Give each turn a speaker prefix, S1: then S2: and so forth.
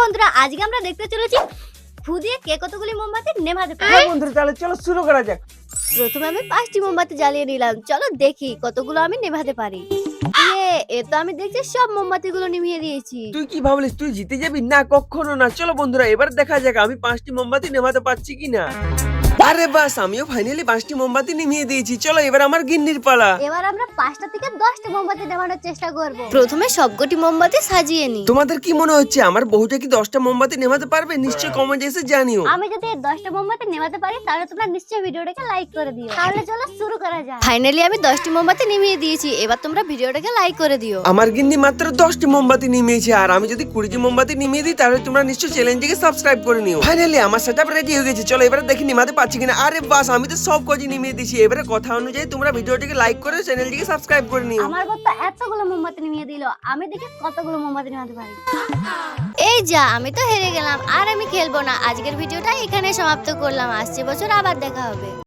S1: বন্ধুরা আজকে আমরা দেখতে চলেছি ফু দিয়ে কে কতগুলি মোমবাতি নেভাতে পারে।
S2: হ্যাঁ বন্ধুরা, তাহলে চলো শুরু করা যাক।
S1: প্রথমে আমি 5টি মোমবাতি জ্বালিয়ে নিলাম, চলো দেখি কতগুলো আমি নেভাতে পারি। এ তো আমি দেখছি সব মোমবাতি গুলো নিভিয়ে দিয়েছি।
S2: তুই কি ভাবলিস তুই জিতে যাবি? না, কখনো না। চলো বন্ধুরা, এবার দেখা যাক আমি 5টি মোমবাতি নেভাতে পারছি কিনা। আরে বাস, আমিও ফাইনালি 5টি মোমবাতি নিভিয়ে দিয়েছি। চলো এবার আমার গিন্নির পালা।
S1: এবার আমরা 5টা থেকে 10টা মোমবাতি নেভানোর চেষ্টা করব। প্রথমে সবকটি মোমবাতি সাজিয়ে নি।
S2: তোমাদের কি মনে হচ্ছে আমার বউটা কি 10টা মোমবাতি নেভাতে পারবে? নিশ্চয়ই কমেন্ট এসে জানিও।
S1: আমি যদি এই 10টা মোমবাতি নেভাতে পারি তাহলে তোমরা নিশ্চয়ই ভিডিওটাকে লাইক করে দিও। তাহলে চলো শুরু করা যাক। ফাইনালি আমি 10টি মোমবাতি নিভিয়ে দিয়েছি, এবার তোমরা ভিডিওটাকে লাইক করে দিও।
S2: আমার গিন্নি মাত্র 10টি মোমবাতি নিমিয়েছে, আর আমি যদি 20টি মোমবাতি নিমিয়ে দিই তাহলে তোমরা নিশ্চয়ই চ্যানেলটিকে সাবস্ক্রাইব করে নিও। ফাইনালি আমার সেটআপ রেডি হয়ে গেছে। চলো এবারে দেখি নিমাতে পারছি কিনা। আরে বাস, আমি তো সব কাজই নিমিয়ে দিয়েছি। এবারে কথা অনুযায়ী তোমরা ভিডিওটিকে লাইক করে চ্যানেলটিকে সাবস্ক্রাইব করে নিও।
S1: আমার বর তো এতগুলো মোমবাতি নিভিয়ে দিল, আমি দেখি কতগুলো মোমবাতি নিভাতে পারি। এই যা, আমি তো হেরে গেলাম। আর আমি খেলবো না। আজকের ভিডিওটা এখানে সমাপ্ত করলাম। আসছে বছর আবার দেখা হবে।